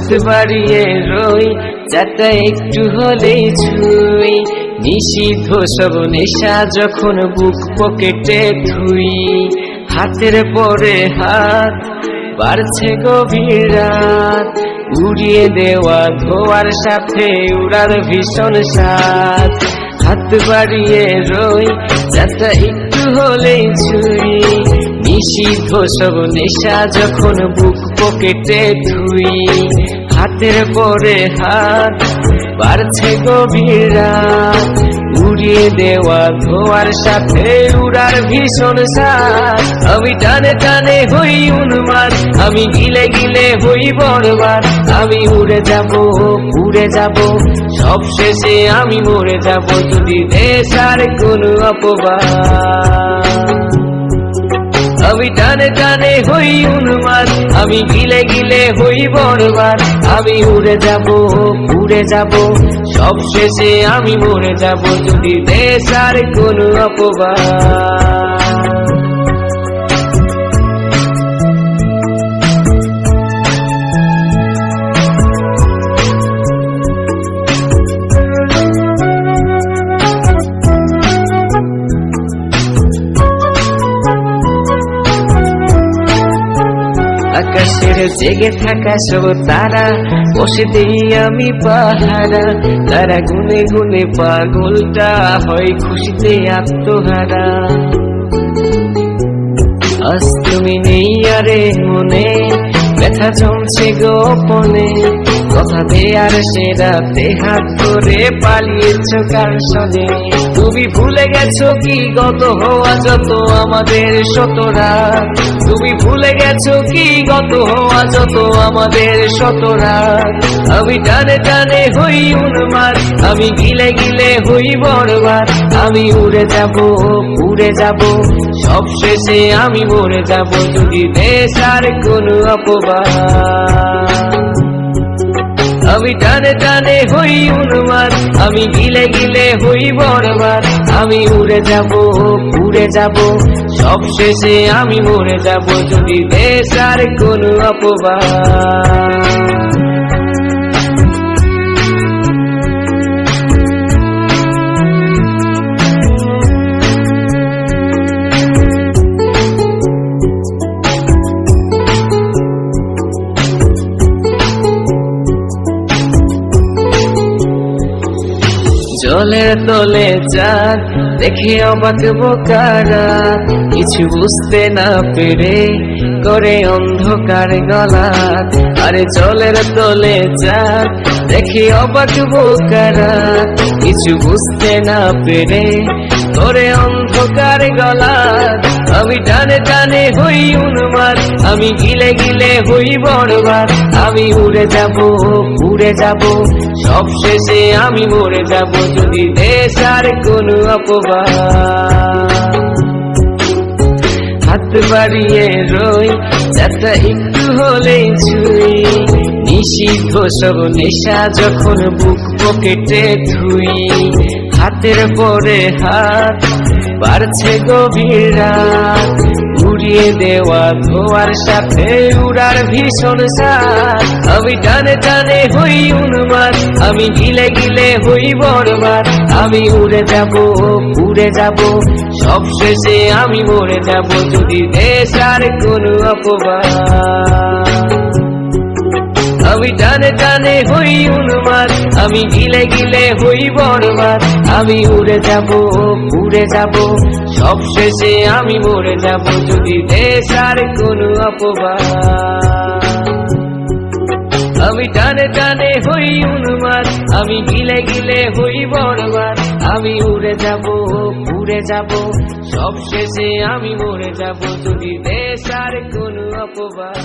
হাত বাড়িয়ে রই যাতে একটু হলেই ছুঁই, নিষিদ্ধ সব নেশা যখন বুক পকেটে থুই। হাতের পরে হাত বাড়ছে গভীর রাত, উড়িয়ে দেওয়া ধোয়ার সাথে উড়ার ভীষণ স্বাদ। হাত বাড়িয়ে রই যাতে একটু হলেই ছুঁই, নিষিদ্ধ সব নেশা যখন বুক পকেটে থুই। হাতের পরে হাত বাড়ছে গভীর রাত, উড়িয়ে দেওয়া ধোয়ার সাথে উড়ার ভীষণ স্বাদ। আমি টানে টানে হই উন্মাদ, আমি গিলে গিলে হই বরবাদ। আমি উড়ে যাব উড়ে যাব, সব শেষে আমি মরে যাব যদি দেশ আর কোনো অপবাদ। আমি টানে টানে হই উন্মাদ, আমি গিলে গিলে হই বরবাদ। আমি উড়ে যাব উড়ে যাব, সব শেষে আমি মরে যাব যদি দেশ আর কোনো অপবাদ। আকাশের জেগে থাকা সব তারা বসে দেই আমি পাহারা, তারা গুনে গুনে পাগলটা হয় খুশিতে আত্মহারা। আজ তুমি নেই আরে মনে, ব্যথা জমছে গোপনে, কথা দেয়ার সে রাতে হাত ধরে পালিয়েছ কার সনে। তুমি ভুলে গেছো কি গত হওয়া যত আমাদের শতরা, তুমি ভুলে গেছো কি গত হওয়া যত আমাদের শতরা। আমি টানে টানে হই উন্মাদ, আমি গিলে গিলে হই বরবাদ। আমি উড়ে যাব উড়ে যাব, সব শেষে আমি মরে যাব যদি দেশ আর কোনো অপবাদ। আমি টানে টানে হই উন্মাদ, আমি গিলে গিলে হই বরবাদ। আমি উড়ে যাব উড়ে যাব, সব শেষে আমি মরে যাব যদি দেশ আর কোনো অপবাদ। জলের তলে চাঁদ দেখে অবাক বোকারা, কিছু বুঝতে না পেরে করে অন্ধকার গলা। আরে জলের তলে চাঁদ দেখে অবাক বোকারা, কিছু বুঝতে না পেরে করে অন্ধকার গলা। আমি টানে টানে হই উন্মাদ, আমি গিলে গিলে হই বরবাদ। আমি উড়ে যাব উড়ে যাব, সব শেষে আমি মরে যাব যদি দেশ আর কোনো অপবাদ। হাত বাড়িয়ে রই যাতে একটু হলেই ছুঁই, নিষিদ্ধ সব নেশা যখন বুক পকেটে থুই। হাতের পরে হাত বাড়ছে গভীর রাত, উড়িয়ে দেওয়া ধোয়ার সাথে উড়ার ভীষণ স্বাদ। আমি টানে টানে হই উন্মাদ, আমি গিলে গিলে হই বরবাদ। আমি উড়ে যাব উড়ে যাব, সব শেষে আমি মরে যাব যদি দেশ আর কোনো অপবাদ। আমি টানে টানে হই উন্মাদ, আমি গিলে গিলে হই বরবাদ। আমি উড়ে যাব উড়ে যাব, সব শেষে আমি মরে যাব যদি দেশ আর কোনো অপবাদ। আমি টানে টানে হই উন্মাদ, আমি গিলে গিলে হই বরবাদ। আমি উড়ে যাব উড়ে যাব, সব শেষে আমি মরে যাব যদি দেশ আর কোনো অপবাদ।